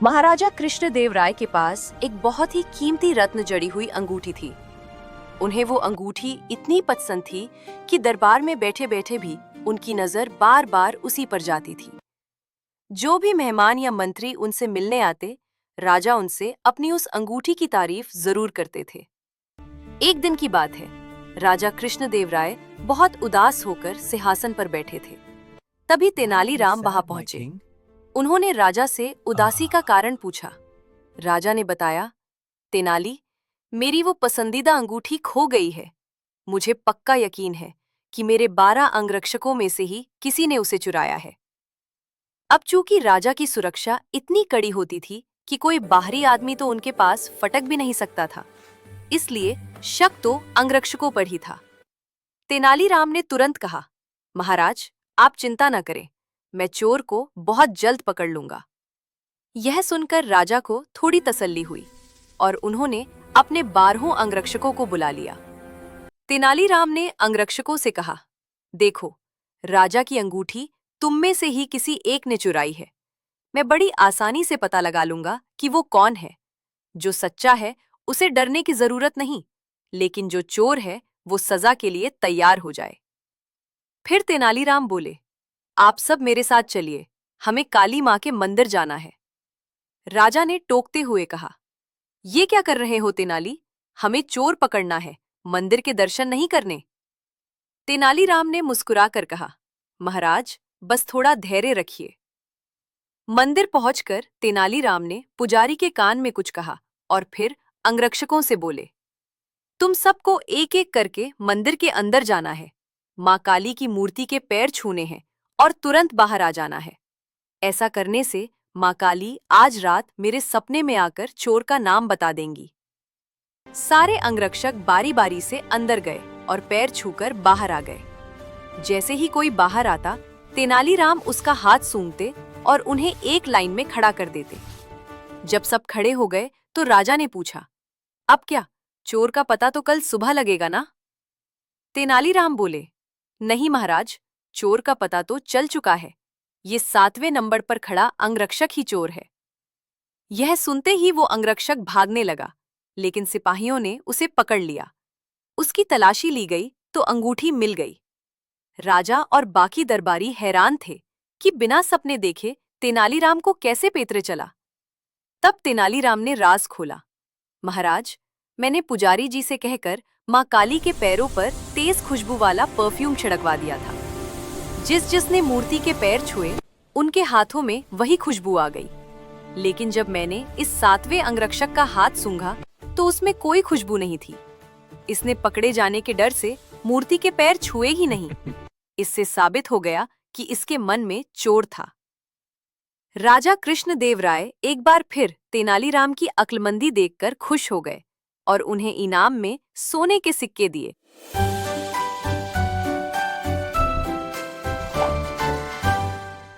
महाराजा कृष्णदेव राय के पास एक बहुत ही कीमती रत्न जड़ी हुई अंगूठी थी। उन्हें वो अंगूठी इतनी पसंद थी कि दरबार में बैठे बैठे भी उनकी नजर बार बार उसी पर जाती थी। जो भी मेहमान या मंत्री उनसे मिलने आते, राजा उनसे अपनी उस अंगूठी की तारीफ जरूर करते थे। एक दिन की बात है, राजा कृष्णदेव राय बहुत उदास होकर सिंहासन पर बैठे थे। तभी तेनालीराम वहां पहुंचे। उन्होंने राजा से उदासी का कारण पूछा। राजा ने बताया, तेनाली, मेरी वो पसंदीदा अंगूठी खो गई है। मुझे पक्का यकीन है कि मेरे 12 अंगरक्षकों में से ही किसी ने उसे चुराया है। अब चूंकि राजा की सुरक्षा इतनी कड़ी होती थी कि कोई बाहरी आदमी तो उनके पास फटक भी नहीं सकता था, इसलिए शक तो अंगरक्षकों पर ही था। तेनालीराम ने तुरंत कहा, महाराज, आप चिंता न करें, मैं चोर को बहुत जल्द पकड़ लूंगा। यह सुनकर राजा को थोड़ी तसल्ली हुई और उन्होंने अपने 12 अंगरक्षकों को बुला लिया। तेनालीराम ने अंगरक्षकों से कहा, देखो, राजा की अंगूठी तुम में से ही किसी एक ने चुराई है। मैं बड़ी आसानी से पता लगा लूंगा कि वो कौन है। जो सच्चा है उसे डरने की जरूरत नहीं, लेकिन जो चोर है वो सजा के लिए तैयार हो जाए। फिर तेनालीराम बोले, आप सब मेरे साथ चलिए, हमें काली मां के मंदिर जाना है। राजा ने टोकते हुए कहा, ये क्या कर रहे हो तेनाली? हमें चोर पकड़ना है, मंदिर के दर्शन नहीं करने। तेनालीराम ने मुस्कुराकर कहा, महाराज, बस थोड़ा धैर्य रखिए। मंदिर पहुंचकर तेनालीराम ने पुजारी के कान में कुछ कहा और फिर अंगरक्षकों से बोले, तुम सबको एक एक करके मंदिर के अंदर जाना है। मां काली की मूर्ति के पैर छूने हैं और तुरंत बाहर आ जाना है। ऐसा करने से मां काली आज रात मेरे सपने में आकर चोर का नाम बता देंगी। सारे अंगरक्षक बारी बारी से अंदर गए और पैर छूकर बाहर आ गए। जैसे ही कोई बाहर आता, तेनालीराम उसका हाथ सूंघते और उन्हें एक लाइन में खड़ा कर देते। जब सब खड़े हो गए तो राजा ने पूछा, अब क्या, चोर का पता तो कल सुबह लगेगा ना? तेनालीराम बोले, नहीं महाराज, चोर का पता तो चल चुका है। ये 7वें नंबर पर खड़ा अंगरक्षक ही चोर है। यह सुनते ही वो अंगरक्षक भागने लगा, लेकिन सिपाहियों ने उसे पकड़ लिया। उसकी तलाशी ली गई तो अंगूठी मिल गई। राजा और बाकी दरबारी हैरान थे कि बिना सपने देखे तेनालीराम को कैसे पेतरे चला। तब तेनालीराम ने राज खोला। महाराज, मैंने पुजारी जी से कहकर मां काली के पैरों पर तेज खुशबू वाला परफ्यूम छिड़कवा दिया था। जिसने मूर्ति के पैर छुए, उनके हाथों में वही खुशबू आ गई। लेकिन जब मैंने इस 7वें अंगरक्षक का हाथ सूंघा तो उसमें कोई खुशबू नहीं थी। इसने पकड़े जाने के डर से मूर्ति के पैर छुए ही नहीं। इससे साबित हो गया कि इसके मन में चोर था। राजा कृष्णदेव राय एक बार फिर तेनालीराम की अक्लमंदी देखकर खुश हो गए और उन्हें इनाम में सोने के सिक्के दिए।